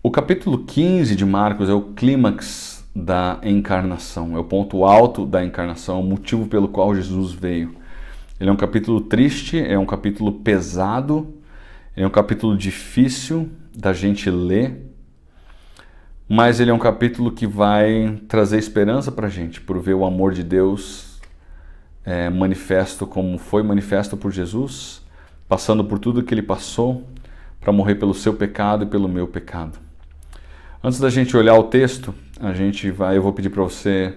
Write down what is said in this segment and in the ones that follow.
O capítulo 15 de Marcos é o clímax da encarnação, é o ponto alto da encarnação, é o motivo pelo qual Jesus veio. Ele é um capítulo triste, é um capítulo pesado, é um capítulo difícil da gente ler, mas ele é um capítulo que vai trazer esperança para a gente, por ver o amor de Deus manifesto como foi manifesto por Jesus, passando por tudo que ele passou para morrer pelo seu pecado e pelo meu pecado. Antes da gente olhar o texto, eu vou pedir para você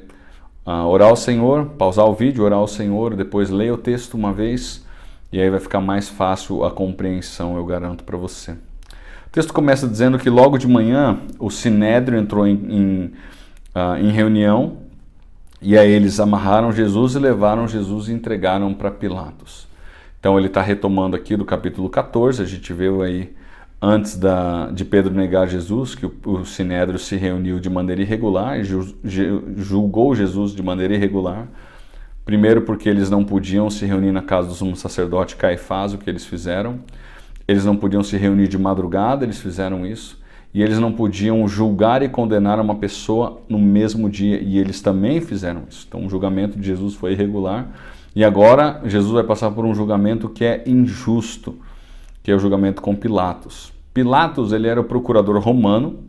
orar ao Senhor, pausar o vídeo, orar ao Senhor, depois ler o texto uma vez, e aí vai ficar mais fácil a compreensão, eu garanto para você. O texto começa dizendo que logo de manhã o Sinédrio entrou em reunião, e aí eles amarraram Jesus e levaram Jesus e entregaram para Pilatos. Então ele está retomando aqui do capítulo 14, a gente viu aí antes de Pedro negar Jesus, que o Sinédrio se reuniu de maneira irregular e julgou Jesus de maneira irregular. Primeiro porque eles não podiam se reunir na casa do sumo sacerdote Caifás, o que eles fizeram. Eles não podiam se reunir de madrugada, eles fizeram isso. E eles não podiam julgar e condenar uma pessoa no mesmo dia, e eles também fizeram isso. Então o julgamento de Jesus foi irregular. E agora Jesus vai passar por um julgamento que é injusto, que é o julgamento com Pilatos. Pilatos, ele era o procurador romano,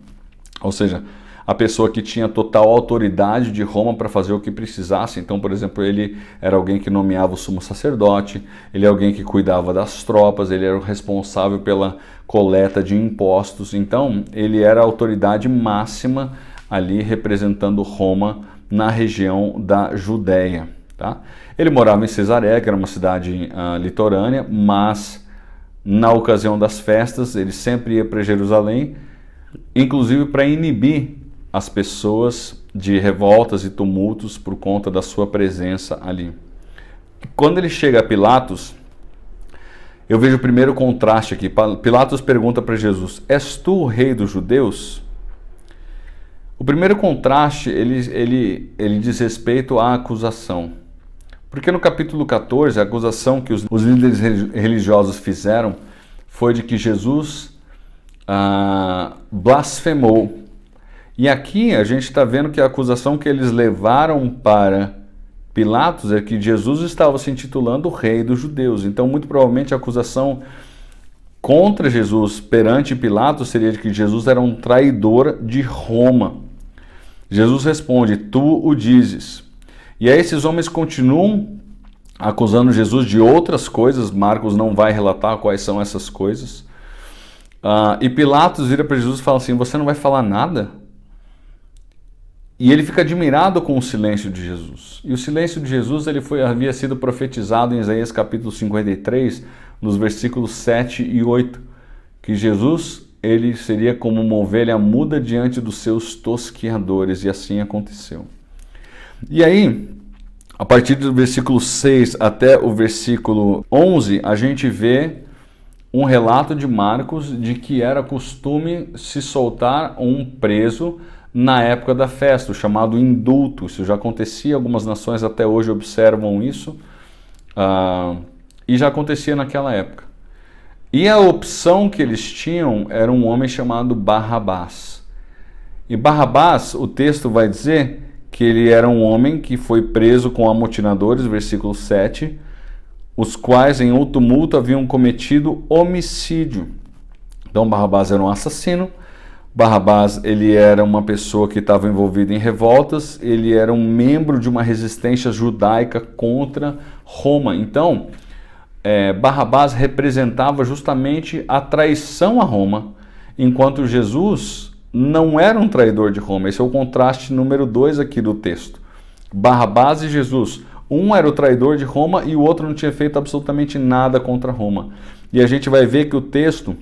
ou seja, a pessoa que tinha total autoridade de Roma para fazer o que precisasse. Então, por exemplo, ele era alguém que nomeava o sumo sacerdote, ele é alguém que cuidava das tropas, ele era o responsável pela coleta de impostos. Então, ele era a autoridade máxima ali representando Roma na região da Judéia. Tá? Ele morava em Cesareia, que era uma cidade litorânea, mas na ocasião das festas ele sempre ia para Jerusalém, inclusive para inibir as pessoas de revoltas e tumultos por conta da sua presença ali. Quando ele chega a Pilatos, eu vejo o primeiro contraste aqui. Pilatos pergunta para Jesus: és tu o rei dos judeus? O primeiro contraste, ele diz respeito à acusação. Porque no capítulo 14, a acusação que os líderes religiosos fizeram foi de que Jesus blasfemou. E aqui a gente está vendo que a acusação que eles levaram para Pilatos é que Jesus estava se intitulando rei dos judeus. Então, muito provavelmente, a acusação contra Jesus perante Pilatos seria de que Jesus era um traidor de Roma. Jesus responde: tu o dizes. E aí esses homens continuam acusando Jesus de outras coisas. Marcos não vai relatar quais são essas coisas. E Pilatos vira para Jesus e fala assim: você não vai falar nada? E ele fica admirado com o silêncio de Jesus. E o silêncio de Jesus havia sido profetizado em Isaías capítulo 53, nos versículos 7 e 8, que Jesus ele seria como uma ovelha muda diante dos seus tosqueadores, e assim aconteceu. E aí, a partir do versículo 6 até o versículo 11, a gente vê um relato de Marcos de que era costume se soltar um preso na época da festa, o chamado indulto. Isso já acontecia, algumas nações até hoje observam isso, e já acontecia naquela época. E a opção que eles tinham era um homem chamado Barrabás. E Barrabás, o texto vai dizer que ele era um homem que foi preso com amotinadores, versículo 7, os quais em um tumulto haviam cometido homicídio. Então Barrabás era um assassino, Barrabás ele era uma pessoa que estava envolvida em revoltas, ele era um membro de uma resistência judaica contra Roma. Então, Barrabás representava justamente a traição a Roma, enquanto Jesus não era um traidor de Roma. Esse é o contraste número 2 aqui do texto. Barrabás e Jesus. Um era o traidor de Roma e o outro não tinha feito absolutamente nada contra Roma. E a gente vai ver que o texto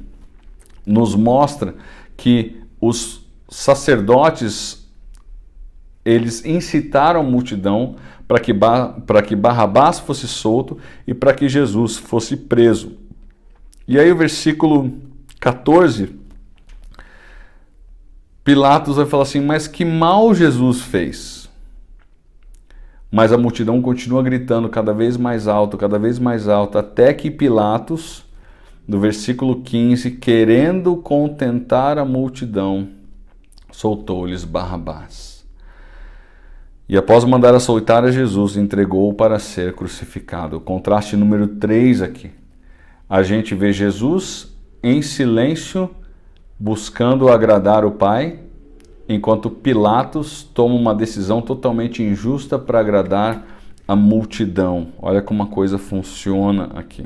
nos mostra que os sacerdotes, eles incitaram a multidão para que Barrabás fosse solto e para que Jesus fosse preso. E aí o versículo 14, Pilatos vai falar assim: mas que mal Jesus fez? Mas a multidão continua gritando cada vez mais alto, até que Pilatos no versículo 15, querendo contentar a multidão, soltou-lhes Barrabás. E após mandar açoitar a Jesus, entregou-o para ser crucificado. O contraste número 3 aqui. A gente vê Jesus em silêncio, buscando agradar o Pai, enquanto Pilatos toma uma decisão totalmente injusta para agradar a multidão. Olha como a coisa funciona aqui.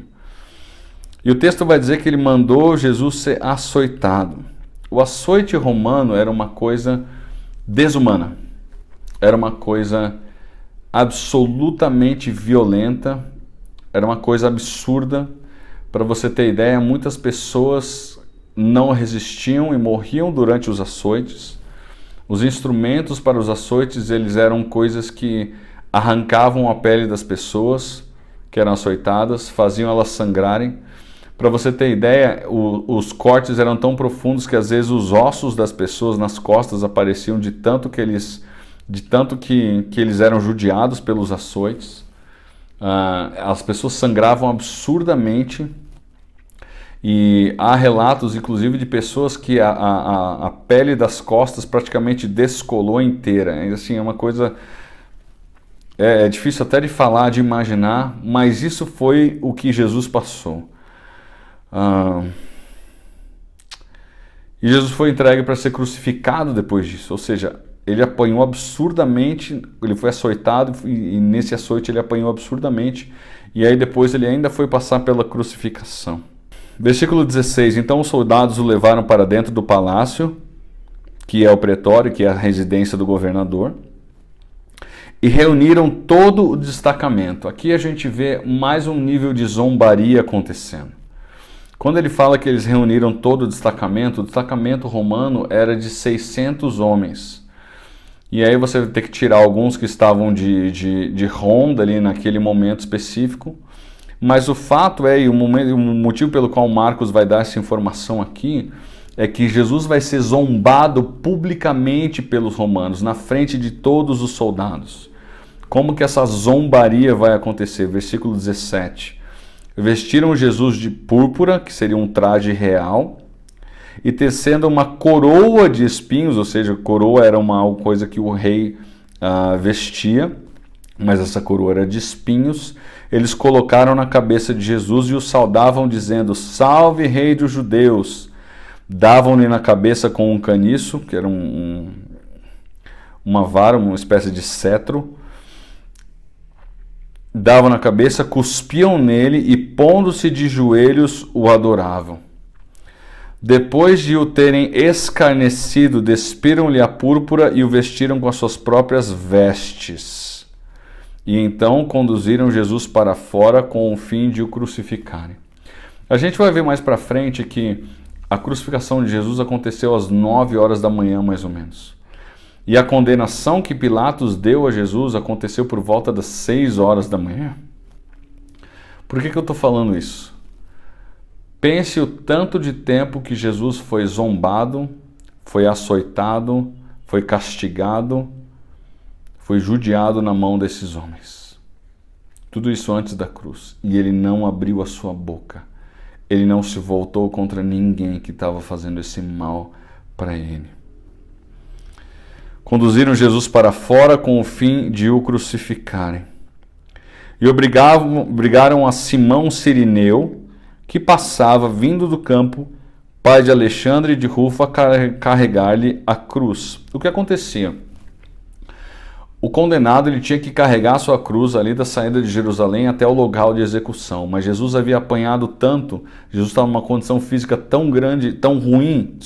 E o texto vai dizer que ele mandou Jesus ser açoitado. O açoite romano era uma coisa desumana. Era uma coisa absolutamente violenta. Era uma coisa absurda. Para você ter ideia, muitas pessoas não resistiam e morriam durante os açoites. Os instrumentos para os açoites, eles eram coisas que arrancavam a pele das pessoas que eram açoitadas, faziam elas sangrarem. Para você ter ideia, os cortes eram tão profundos que às vezes os ossos das pessoas nas costas apareciam de tanto que eles eram judiados pelos açoites. As pessoas sangravam absurdamente. E há relatos, inclusive, de pessoas que a pele das costas praticamente descolou inteira. Assim, é uma coisa... É difícil até de falar, de imaginar, mas isso foi o que Jesus passou. E Jesus foi entregue para ser crucificado depois disso. Ou seja, ele apanhou absurdamente, ele foi açoitado e nesse açoite ele apanhou absurdamente. E aí depois ele ainda foi passar pela crucificação. Versículo 16, então os soldados o levaram para dentro do palácio, que é o pretório, que é a residência do governador, e reuniram todo o destacamento. Aqui a gente vê mais um nível de zombaria acontecendo. Quando ele fala que eles reuniram todo o destacamento romano era de 600 homens. E aí você vai ter que tirar alguns que estavam de ronda ali naquele momento específico. Mas o fato é, e o motivo pelo qual Marcos vai dar essa informação aqui, é que Jesus vai ser zombado publicamente pelos romanos, na frente de todos os soldados. Como que essa zombaria vai acontecer? Versículo 17. Vestiram Jesus de púrpura, que seria um traje real, e tecendo uma coroa de espinhos, ou seja, coroa era uma coisa que o rei vestia, mas essa coroa era de espinhos. Eles colocaram na cabeça de Jesus e o saudavam dizendo, salve rei dos judeus. Davam-lhe na cabeça com um caniço, que era uma vara, uma espécie de cetro. Davam na cabeça, cuspiam nele e pondo-se de joelhos o adoravam. Depois de o terem escarnecido, despiram-lhe a púrpura e o vestiram com as suas próprias vestes. E então conduziram Jesus para fora com o fim de o crucificarem. A gente vai ver mais para frente que a crucificação de Jesus aconteceu às 9 horas da manhã, mais ou menos. E a condenação que Pilatos deu a Jesus aconteceu por volta das 6 horas da manhã. Por que eu estou falando isso? Pense o tanto de tempo que Jesus foi zombado, foi açoitado, foi castigado, foi judiado na mão desses homens. Tudo isso antes da cruz. E ele não abriu a sua boca. Ele não se voltou contra ninguém que estava fazendo esse mal para ele. Conduziram Jesus para fora com o fim de o crucificarem. E obrigaram a Simão Cirineu, que passava vindo do campo, pai de Alexandre e de Rufo, a carregar-lhe a cruz. O que acontecia? O condenado ele tinha que carregar a sua cruz ali da saída de Jerusalém até o local de execução. Mas Jesus havia apanhado tanto, Jesus estava numa condição física tão grande, tão ruim,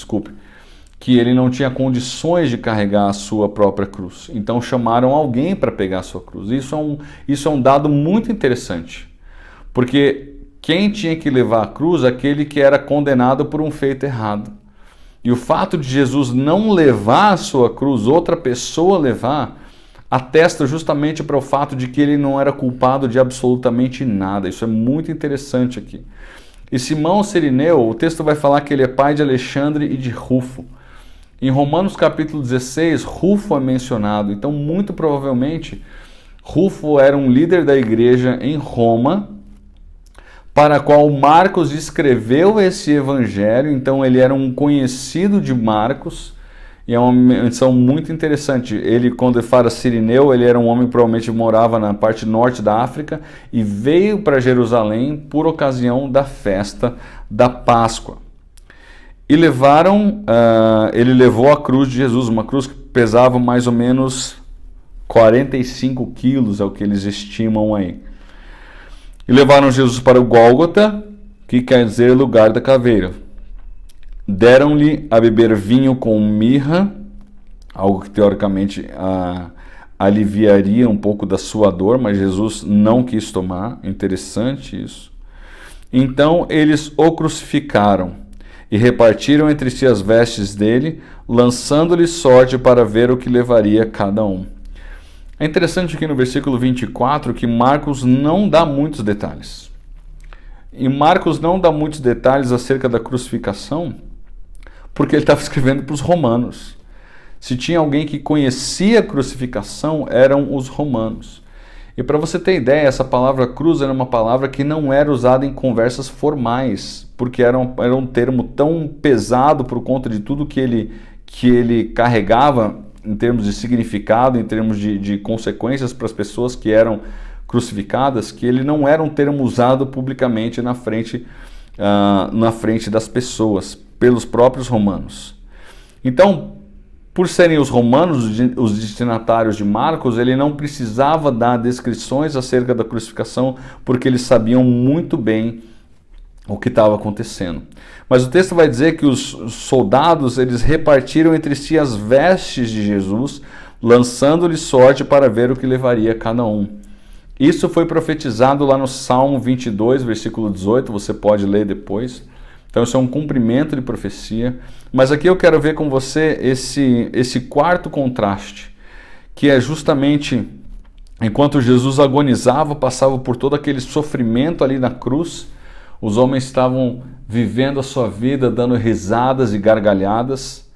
que ele não tinha condições de carregar a sua própria cruz. Então chamaram alguém para pegar a sua cruz. Isso é um dado muito interessante, porque quem tinha que levar a cruz é aquele que era condenado por um feito errado. E o fato de Jesus não levar a sua cruz, outra pessoa levar, atesta justamente para o fato de que ele não era culpado de absolutamente nada. Isso é muito interessante aqui. E Simão Cirineu, o texto vai falar que ele é pai de Alexandre e de Rufo. Em Romanos capítulo 16, Rufo é mencionado. Então, muito provavelmente, Rufo era um líder da igreja em Roma, para a qual Marcos escreveu esse evangelho. Então ele era um conhecido de Marcos, e é uma menção muito interessante. Ele, quando fala sirineu, ele era um homem que provavelmente morava na parte norte da África e veio para Jerusalém por ocasião da festa da Páscoa. E ele levou a cruz de Jesus, uma cruz que pesava mais ou menos 45 quilos, é o que eles estimam aí. E levaram Jesus para o Gólgota, que quer dizer lugar da caveira. Deram-lhe a beber vinho com mirra, algo que teoricamente aliviaria um pouco da sua dor, mas Jesus não quis tomar. Interessante isso. Então eles o crucificaram e repartiram entre si as vestes dele, lançando-lhe sorte para ver o que levaria cada um. É interessante aqui no versículo 24 que Marcos não dá muitos detalhes. E Marcos não dá muitos detalhes acerca da crucificação, porque ele estava escrevendo para os romanos. Se tinha alguém que conhecia a crucificação, eram os romanos. E para você ter ideia, essa palavra cruz era uma palavra que não era usada em conversas formais, porque era um termo tão pesado por conta de tudo que ele carregava em termos de significado, em termos de consequências para as pessoas que eram crucificadas, que ele não era um termo usado publicamente na frente das pessoas, pelos próprios romanos. Então, por serem os romanos os destinatários de Marcos, ele não precisava dar descrições acerca da crucificação, porque eles sabiam muito bem o que estava acontecendo. Mas o texto vai dizer que os soldados eles repartiram entre si as vestes de Jesus, lançando-lhe sorte para ver o que levaria cada um. Isso foi profetizado lá no Salmo 22, versículo 18, você pode ler depois. Então isso é um cumprimento de profecia. Mas aqui eu quero ver com você esse quarto contraste, que é justamente enquanto Jesus agonizava, passava por todo aquele sofrimento ali na cruz, os homens estavam vivendo a sua vida, dando risadas e gargalhadas,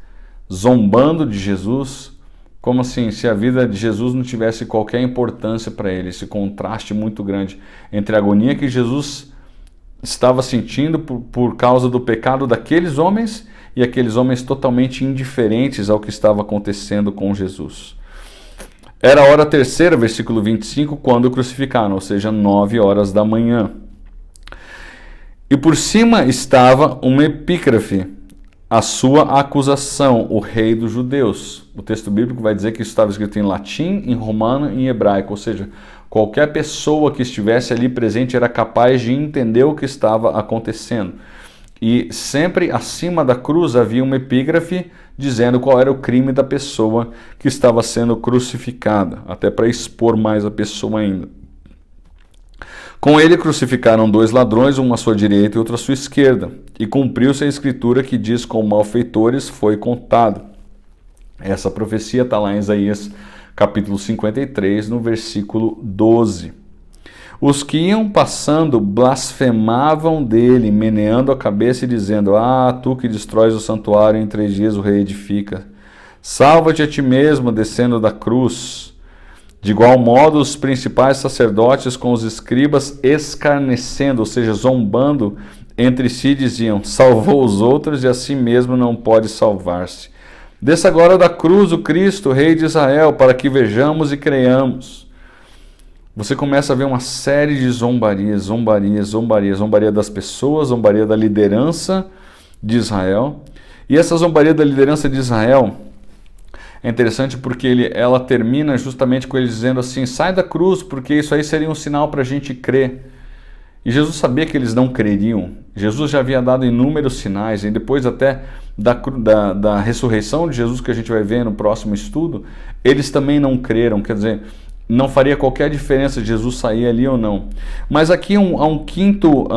zombando de Jesus, como assim, se a vida de Jesus não tivesse qualquer importância para ele. Esse contraste muito grande entre a agonia que Jesus estava sentindo por causa do pecado daqueles homens e aqueles homens totalmente indiferentes ao que estava acontecendo com Jesus. Era a hora terceira, versículo 25, quando o crucificaram, ou seja, 9 horas da manhã. E por cima estava uma epígrafe, a sua acusação, o rei dos judeus. O texto bíblico vai dizer que isso estava escrito em latim, em romano e em hebraico, ou seja, qualquer pessoa que estivesse ali presente era capaz de entender o que estava acontecendo. E sempre acima da cruz havia uma epígrafe dizendo qual era o crime da pessoa que estava sendo crucificada, até para expor mais a pessoa ainda. Com ele crucificaram 2 ladrões, um à sua direita e outro à sua esquerda. E cumpriu-se a escritura que diz: com malfeitores foi contado. Essa profecia está lá em Isaías capítulo 53, no versículo 12. Os que iam passando blasfemavam dele, meneando a cabeça e dizendo: ah, tu que destróis o santuário, em 3 dias o reedifica. Salva-te a ti mesmo, descendo da cruz. De igual modo, os principais sacerdotes com os escribas escarnecendo, ou seja, zombando entre si, diziam: salvou os outros e a si mesmo não pode salvar-se. Desça agora da cruz o Cristo, Rei de Israel, para que vejamos e creiamos. Você começa a ver uma série de zombarias, zombaria das pessoas, zombaria da liderança de Israel. E essa zombaria da liderança de Israel é interessante porque ela termina justamente com eles dizendo assim: sai da cruz, porque isso aí seria um sinal para a gente crer. E Jesus sabia que eles não creriam. Jesus já havia dado inúmeros sinais, e depois até da ressurreição de Jesus, que a gente vai ver no próximo estudo, eles também não creram. Quer dizer, não faria qualquer diferença Jesus sair ali ou não. Mas aqui há um quinto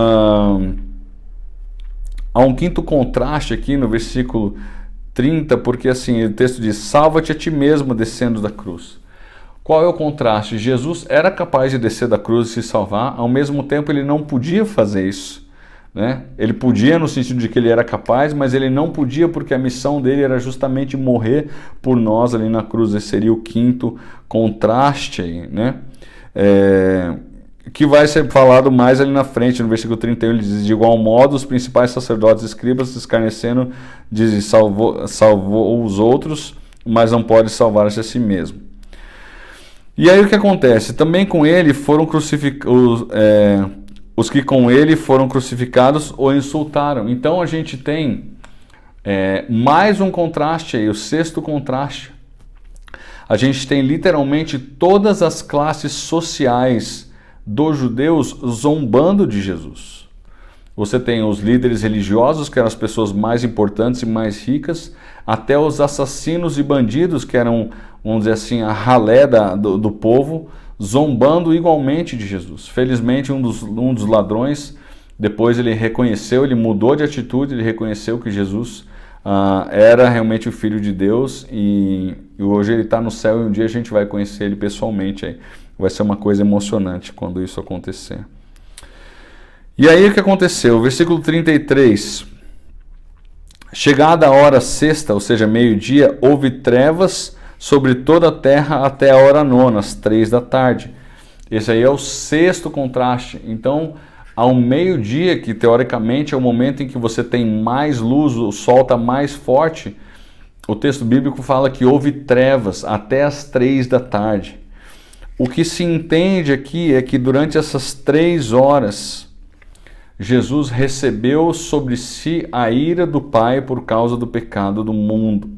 contraste aqui no versículo 30, porque assim, o texto diz: salva-te a ti mesmo descendo da cruz. Qual é o contraste? Jesus era capaz de descer da cruz e se salvar, ao mesmo tempo ele não podia fazer isso, né? Ele podia no sentido de que ele era capaz, mas ele não podia porque a missão dele era justamente morrer por nós ali na cruz. Esse seria o quinto contraste aí, né? que vai ser falado mais ali na frente, no versículo 31, ele diz: de igual modo, os principais sacerdotes e escribas, escarnecendo, dizem: salvou os outros, mas não pode salvar-se a si mesmo. E aí o que acontece? Também com ele foram crucificados, os que com ele foram crucificados o insultaram. Então a gente tem mais um contraste aí, o sexto contraste. A gente tem literalmente todas as classes sociais dos judeus zombando de Jesus. Você tem os líderes religiosos, que eram as pessoas mais importantes e mais ricas, até os assassinos e bandidos, que eram, vamos dizer assim, a ralé do povo, zombando igualmente de Jesus. Felizmente, um dos ladrões, depois ele reconheceu, ele mudou de atitude, ele reconheceu que Jesus era realmente o Filho de Deus, e hoje ele está no céu, e um dia a gente vai conhecer ele pessoalmente. Aí vai ser uma coisa emocionante quando isso acontecer. E aí o que aconteceu? Versículo 33. Chegada a hora sexta, ou seja, meio-dia, houve trevas sobre toda a terra até a hora nona, às 3 da tarde. Esse aí é o sexto contraste. Então, ao meio-dia, que teoricamente é o momento em que você tem mais luz, o sol está mais forte, o texto bíblico fala que houve trevas até as 3 da tarde. O que se entende aqui é que durante essas 3 horas, Jesus recebeu sobre si a ira do Pai por causa do pecado do mundo.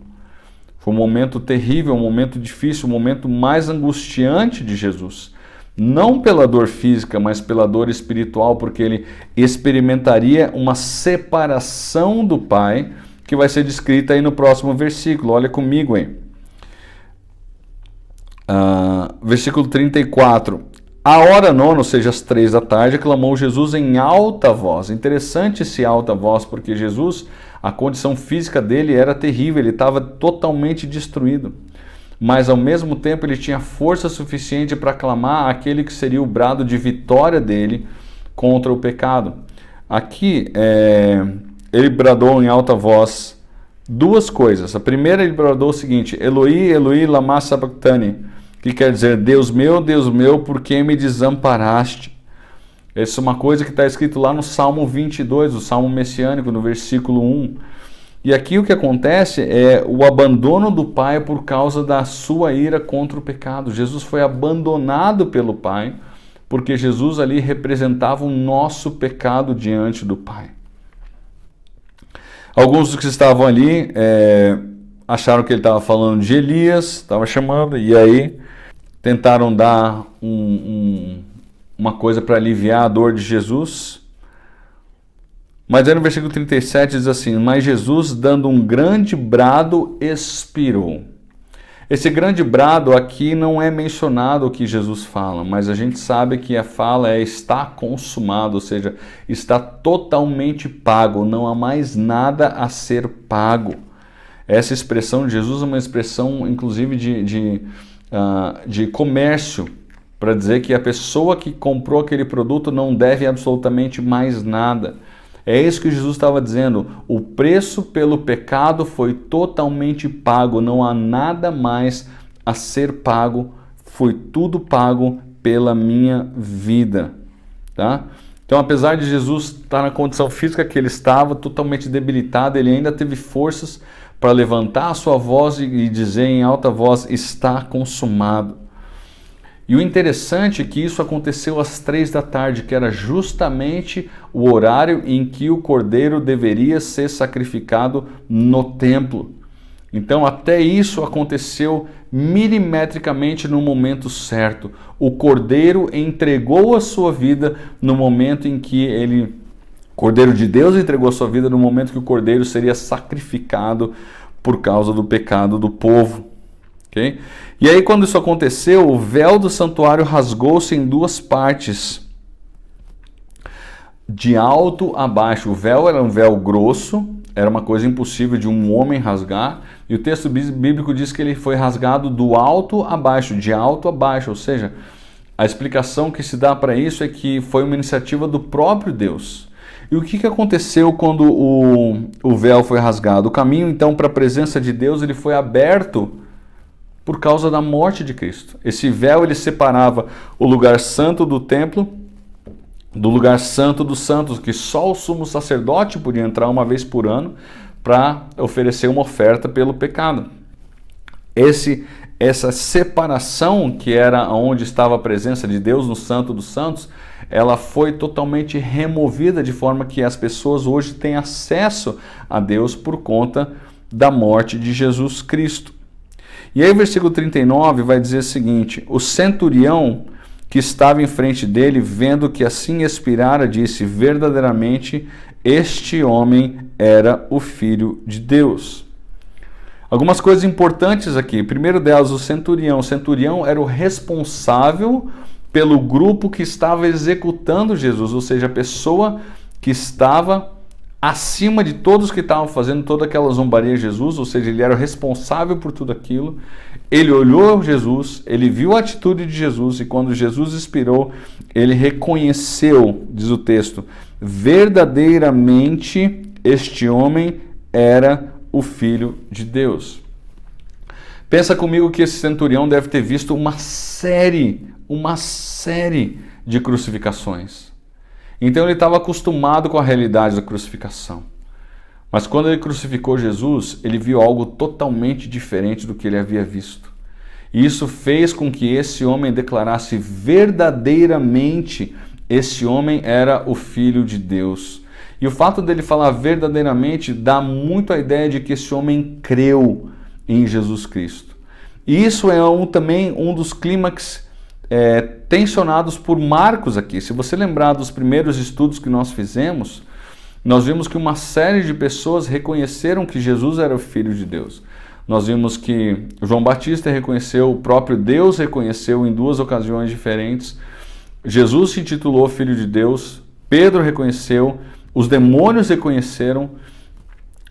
Foi um momento terrível, um momento difícil, um momento mais angustiante de Jesus. Não pela dor física, mas pela dor espiritual, porque ele experimentaria uma separação do Pai, que vai ser descrita aí no próximo versículo. Olha comigo aí. Versículo 34. A hora nona, ou seja, às 3 da tarde, clamou Jesus em alta voz. Interessante esse alta voz, porque Jesus, a condição física dele era terrível, ele estava totalmente destruído. Mas ao mesmo tempo ele tinha força suficiente para clamar aquele que seria o brado de vitória dele contra o pecado. Aqui ele bradou em alta voz 2 coisas. A primeira, ele bradou o seguinte: Eloi, Eloi, lama sabachthani, que quer dizer: Deus meu, por que me desamparaste? Essa é uma coisa que está escrito lá no Salmo 22, o Salmo messiânico, no versículo 1. E aqui o que acontece é o abandono do Pai por causa da sua ira contra o pecado. Jesus foi abandonado pelo Pai, porque Jesus ali representava o nosso pecado diante do Pai. Alguns dos que estavam ali acharam que ele estava falando de Elias, estava chamando, e aí tentaram dar uma coisa para aliviar a dor de Jesus. Mas aí no versículo 37 diz assim: mas Jesus, dando um grande brado, expirou. Esse grande brado aqui não é mencionado o que Jesus fala, mas a gente sabe que a fala é está consumado, ou seja, está totalmente pago, não há mais nada a ser pago. Essa expressão de Jesus é uma expressão, inclusive, de comércio, para dizer que a pessoa que comprou aquele produto não deve absolutamente mais nada. É isso que Jesus estava dizendo: o preço pelo pecado foi totalmente pago, não há nada mais a ser pago, foi tudo pago pela minha vida. Tá? Então, apesar de Jesus estar na condição física que ele estava, totalmente debilitado, ele ainda teve forças para levantar a sua voz e dizer em alta voz: está consumado. E o interessante é que isso aconteceu às 3 da tarde, que era justamente o horário em que o cordeiro deveria ser sacrificado no templo. Então até isso aconteceu milimetricamente no momento certo. O cordeiro entregou a sua vida no momento em que o Cordeiro de Deus entregou a sua vida no momento que o cordeiro seria sacrificado por causa do pecado do povo. Okay? E aí, quando isso aconteceu, o véu do santuário rasgou-se em 2 partes, de alto a baixo. O véu era um véu grosso, era uma coisa impossível de um homem rasgar, e o texto bíblico diz que ele foi rasgado do alto a baixo, de alto a baixo, ou seja, a explicação que se dá para isso é que foi uma iniciativa do próprio Deus. E o que aconteceu quando o véu foi rasgado? O caminho, então, para a presença de Deus ele foi aberto por causa da morte de Cristo. Esse véu ele separava o lugar santo do templo do lugar santo dos santos, que só o sumo sacerdote podia entrar uma vez por ano para oferecer uma oferta pelo pecado. Essa separação, que era onde estava a presença de Deus no Santo dos Santos, ela foi totalmente removida, de forma que as pessoas hoje têm acesso a Deus por conta da morte de Jesus Cristo. E aí o versículo 39 vai dizer o seguinte: o centurião que estava em frente dele, vendo que assim expirara, disse: verdadeiramente este homem era o Filho de Deus. Algumas coisas importantes aqui. Primeiro delas, o centurião. O centurião era o responsável pelo grupo que estava executando Jesus, ou seja, a pessoa que estava acima de todos que estavam fazendo toda aquela zombaria a Jesus, ou seja, ele era o responsável por tudo aquilo. Ele olhou Jesus, ele viu a atitude de Jesus, e quando Jesus expirou, ele reconheceu, diz o texto, verdadeiramente este homem era o Filho de Deus. Pensa comigo que esse centurião deve ter visto uma série de crucificações. Então ele estava acostumado com a realidade da crucificação. Mas quando ele crucificou Jesus, ele viu algo totalmente diferente do que ele havia visto. E isso fez com que esse homem declarasse verdadeiramente esse homem era o Filho de Deus. E o fato dele falar verdadeiramente dá muito a ideia de que esse homem creu em Jesus Cristo. E isso é também um dos clímax tensionados por Marcos aqui. Se você lembrar dos primeiros estudos que nós fizemos, nós vimos que uma série de pessoas reconheceram que Jesus era o Filho de Deus. Nós vimos que João Batista reconheceu, o próprio Deus reconheceu em duas ocasiões diferentes. Jesus se intitulou Filho de Deus, Pedro reconheceu, os demônios reconheceram,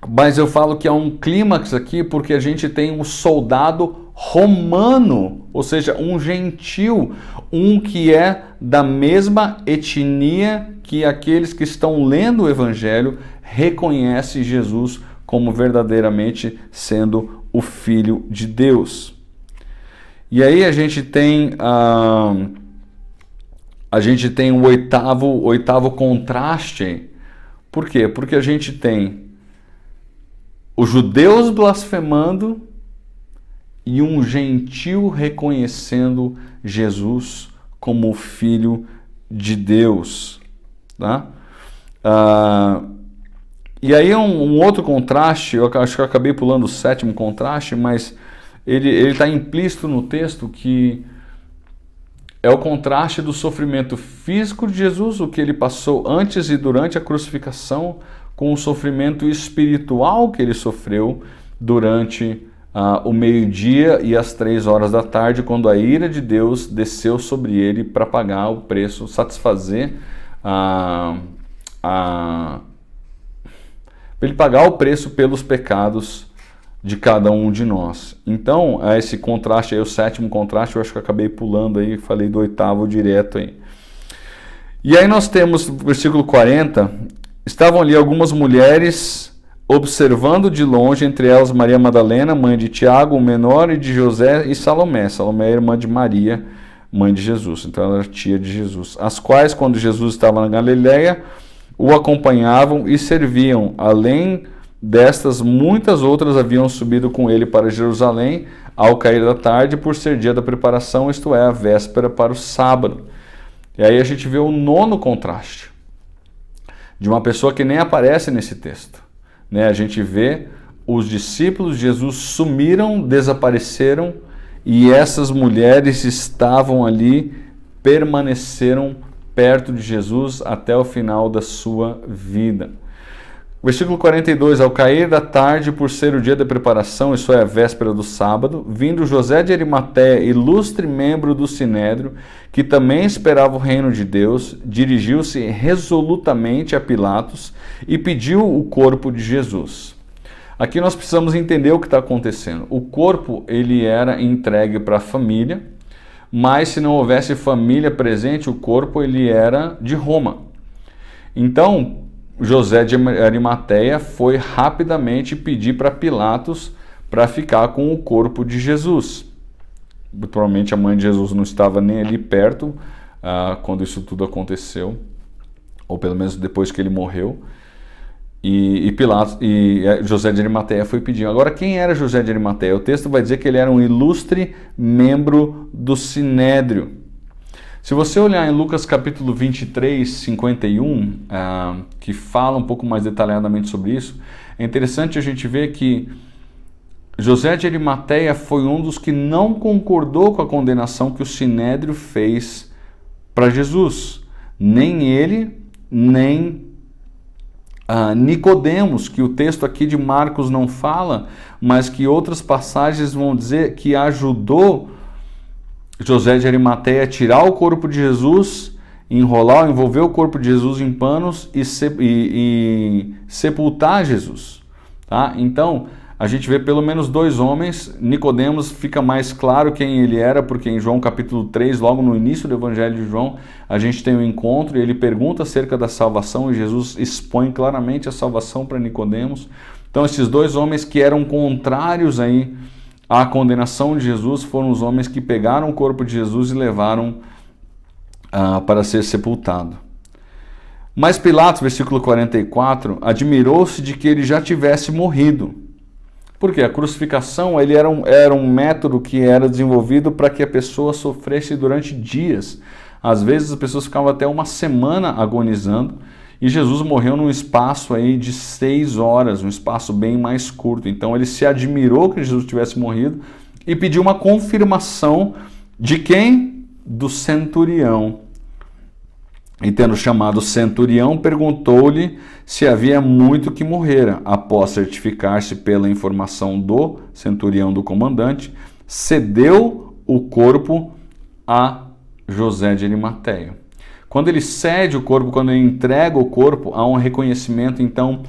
mas eu falo que há um clímax aqui porque a gente tem um soldado romano, ou seja, um gentil, um que é da mesma etnia que aqueles que estão lendo o Evangelho reconhecem Jesus como verdadeiramente sendo o Filho de Deus. E aí a gente tem o oitavo contraste. Por quê? Porque a gente tem os judeus blasfemando e um gentil reconhecendo Jesus como o Filho de Deus. Tá? E aí um outro contraste, eu acho que eu acabei pulando o sétimo contraste, mas ele está implícito no texto, que é o contraste do sofrimento físico de Jesus, o que ele passou antes e durante a crucificação, com o sofrimento espiritual que ele sofreu durante o meio-dia e as 3 horas da tarde, quando a ira de Deus desceu sobre ele para pagar o preço, satisfazer para ele pagar o preço pelos pecados de cada um de nós. Então, esse contraste aí, o sétimo contraste, eu acho que eu acabei pulando aí, falei do oitavo direto aí. E aí nós temos, versículo 40, estavam ali algumas mulheres observando de longe, entre elas Maria Madalena, mãe de Tiago, o menor, e de José, e Salomé. Salomé é irmã de Maria, mãe de Jesus, então ela era tia de Jesus. As quais, quando Jesus estava na Galileia, o acompanhavam e serviam. Além destas, muitas outras haviam subido com ele para Jerusalém ao cair da tarde, por ser dia da preparação, isto é, a véspera para o sábado. E aí a gente vê o nono contraste de uma pessoa que nem aparece nesse texto. A gente vê os discípulos de Jesus sumiram, desapareceram, e essas mulheres estavam ali, permaneceram perto de Jesus até o final da sua vida. Versículo 42, ao cair da tarde, por ser o dia da preparação, isso é, a véspera do sábado, vindo José de Arimateia, ilustre membro do Sinédrio, que também esperava o reino de Deus, dirigiu-se resolutamente a Pilatos e pediu o corpo de Jesus. Aqui nós precisamos entender o que está acontecendo. O corpo, ele era entregue para a família, mas se não houvesse família presente, o corpo ele era de Roma. Então, José de Arimateia foi rapidamente pedir para Pilatos para ficar com o corpo de Jesus. Provavelmente a mãe de Jesus não estava nem ali perto quando isso tudo aconteceu. ou pelo menos depois que ele morreu, e José de Arimateia foi pedir. Agora, quem era José de Arimateia? O texto vai dizer que ele era um ilustre membro do Sinédrio. Se você olhar em Lucas capítulo 23, 51, que fala um pouco mais detalhadamente sobre isso, é interessante a gente ver que José de Arimateia foi um dos que não concordou com a condenação que o Sinédrio fez para Jesus. Nem ele, nem Nicodemos, que o texto aqui de Marcos não fala, mas que outras passagens vão dizer que ajudou José de Arimateia a tirar o corpo de Jesus, envolver o corpo de Jesus em panos e sepultar Jesus. Tá? Então, a gente vê pelo menos dois homens. Nicodemos fica mais claro quem ele era, porque em João capítulo 3, logo no início do Evangelho de João, a gente tem um encontro e ele pergunta acerca da salvação e Jesus expõe claramente a salvação para Nicodemos. Então esses dois homens que eram contrários aí à condenação de Jesus foram os homens que pegaram o corpo de Jesus e levaram para ser sepultado. Mas Pilatos, versículo 44, admirou-se de que ele já tivesse morrido. Porque a crucificação era um método que era desenvolvido para que a pessoa sofresse durante dias. Às vezes as pessoas ficavam até uma semana agonizando e Jesus morreu num espaço aí de 6 horas, um espaço bem mais curto. Então ele se admirou que Jesus tivesse morrido e pediu uma confirmação de quem? Do centurião. E tendo chamado o centurião, perguntou-lhe se havia muito que morrera. Após certificar-se pela informação do centurião, do comandante, cedeu o corpo a José de Arimateia. Quando ele cede o corpo, quando ele entrega o corpo, há um reconhecimento, então,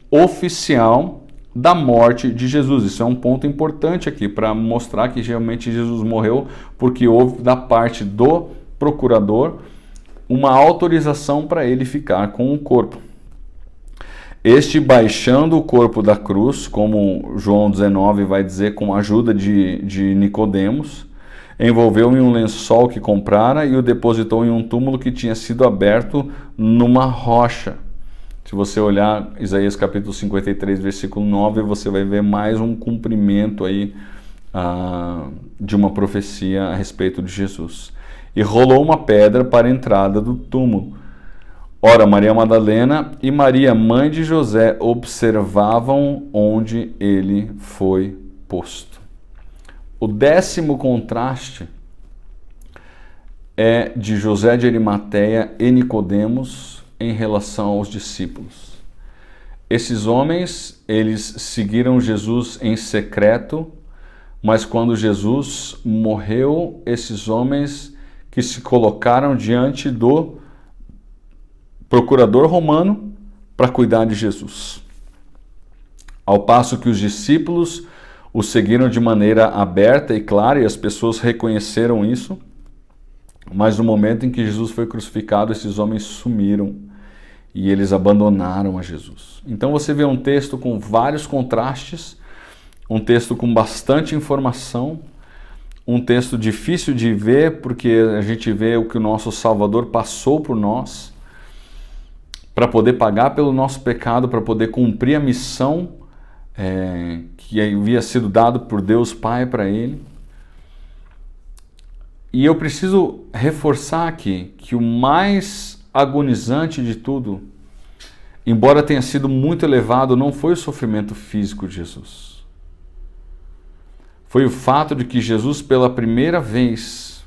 oficial da morte de Jesus. Isso é um ponto importante aqui, para mostrar que realmente Jesus morreu, porque houve da parte do procurador uma autorização para ele ficar com o corpo. Este, baixando o corpo da cruz, como João 19 vai dizer, com a ajuda de Nicodemos, envolveu em um lençol que comprara e o depositou em um túmulo que tinha sido aberto numa rocha. Se você olhar Isaías capítulo 53, versículo 9, você vai ver mais um cumprimento aí de uma profecia a respeito de Jesus. E rolou uma pedra para a entrada do túmulo. Ora, Maria Madalena e Maria, mãe de José, observavam onde ele foi posto. O 10º contraste é de José de Arimateia e Nicodemos em relação aos discípulos. Esses homens, eles seguiram Jesus em secreto, mas quando Jesus morreu, esses homens que se colocaram diante do procurador romano para cuidar de Jesus. Ao passo que os discípulos o seguiram de maneira aberta e clara, e as pessoas reconheceram isso, mas no momento em que Jesus foi crucificado, esses homens sumiram e eles abandonaram a Jesus. Então você vê um texto com vários contrastes, um texto com bastante informação, um texto difícil de ver, porque a gente vê o que o nosso Salvador passou por nós, para poder pagar pelo nosso pecado, para poder cumprir a missão que havia sido dado por Deus Pai para ele. E eu preciso reforçar aqui que o mais agonizante de tudo, embora tenha sido muito elevado, não foi o sofrimento físico de Jesus. Foi o fato de que Jesus, pela primeira vez,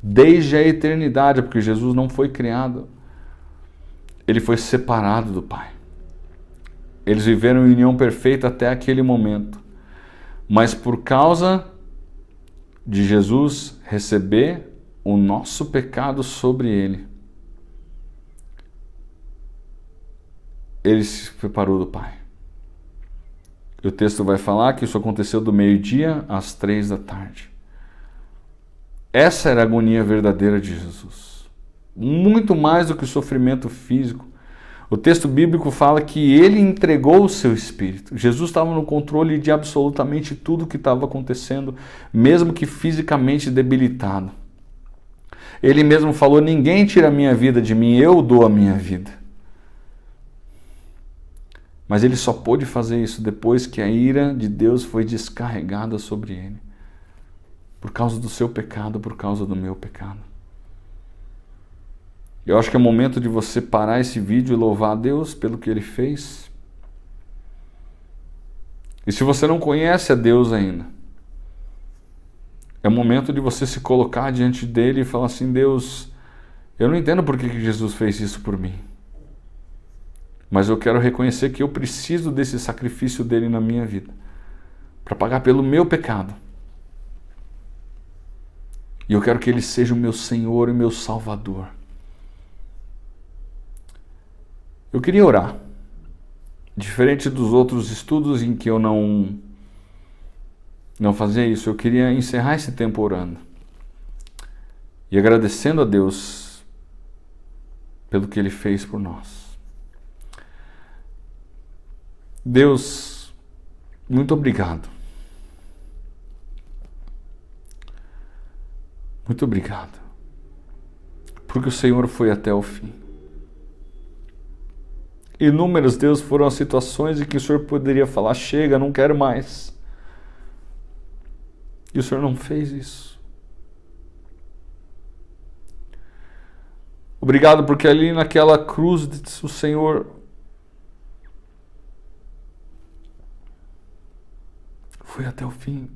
desde a eternidade, porque Jesus não foi criado, ele foi separado do Pai. Eles viveram em união perfeita até aquele momento. Mas por causa de Jesus receber o nosso pecado sobre ele, ele se separou do Pai. E o texto vai falar que isso aconteceu do meio-dia às 3 da tarde. Essa era a agonia verdadeira de Jesus. Muito mais do que o sofrimento físico. O texto bíblico fala que ele entregou o seu espírito. Jesus estava no controle de absolutamente tudo que estava acontecendo, mesmo que fisicamente debilitado. Ele mesmo falou: ninguém tira a minha vida de mim, eu dou a minha vida. Mas ele só pôde fazer isso depois que a ira de Deus foi descarregada sobre ele. Por causa do seu pecado, por causa do meu pecado. Eu acho que é momento de você parar esse vídeo e louvar a Deus pelo que Ele fez. E se você não conhece a Deus ainda, é momento de você se colocar diante dele e falar assim: Deus, eu não entendo por que Jesus fez isso por mim. Mas eu quero reconhecer que eu preciso desse sacrifício dele na minha vida, para pagar pelo meu pecado. E eu quero que ele seja o meu Senhor e meu Salvador. Eu queria orar. Diferente dos outros estudos em que eu não fazia isso, eu queria encerrar esse tempo orando. E agradecendo a Deus pelo que Ele fez por nós. Deus, muito obrigado. Muito obrigado. Porque o Senhor foi até o fim. Inúmeras, Deus, foram as situações em que o Senhor poderia falar: chega, não quero mais. E o Senhor não fez isso. Obrigado porque ali naquela cruz o Senhor foi até o fim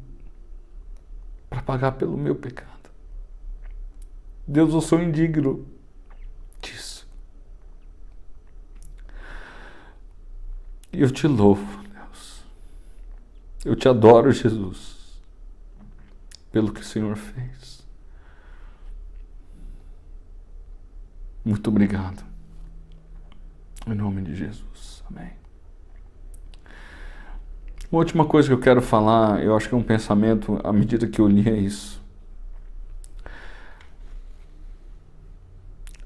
para pagar pelo meu pecado. Deus, eu sou indigno disso. E eu te louvo, Deus. Eu te adoro, Jesus, pelo que o Senhor fez. Muito obrigado. Em nome de Jesus. Amém. Uma última coisa que eu quero falar, eu acho que é um pensamento, à medida que eu lia isso.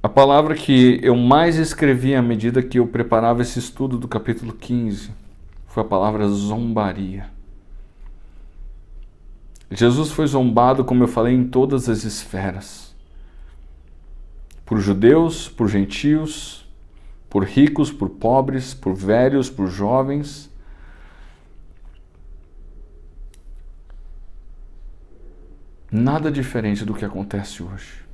A palavra que eu mais escrevi à medida que eu preparava esse estudo do capítulo 15 foi a palavra zombaria. Jesus foi zombado, como eu falei, em todas as esferas. Por judeus, por gentios, por ricos, por pobres, por velhos, por jovens. Nada diferente do que acontece hoje.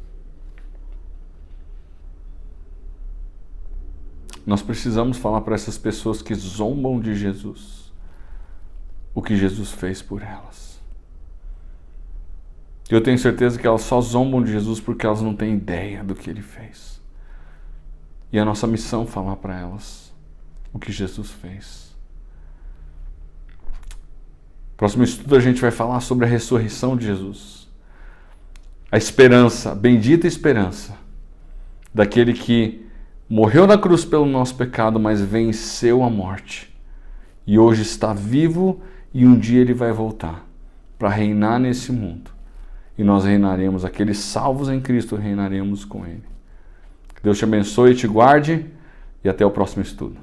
Nós precisamos falar para essas pessoas que zombam de Jesus o que Jesus fez por elas. Eu tenho certeza que elas só zombam de Jesus porque elas não têm ideia do que Ele fez. E a nossa missão é falar para elas o que Jesus fez. Próximo estudo a gente vai falar sobre a ressurreição de Jesus. A esperança, a bendita esperança daquele que morreu na cruz pelo nosso pecado, mas venceu a morte. E hoje está vivo e um dia Ele vai voltar para reinar nesse mundo. E nós reinaremos, aqueles salvos em Cristo, reinaremos com Ele. Que Deus te abençoe e te guarde. E até o próximo estudo.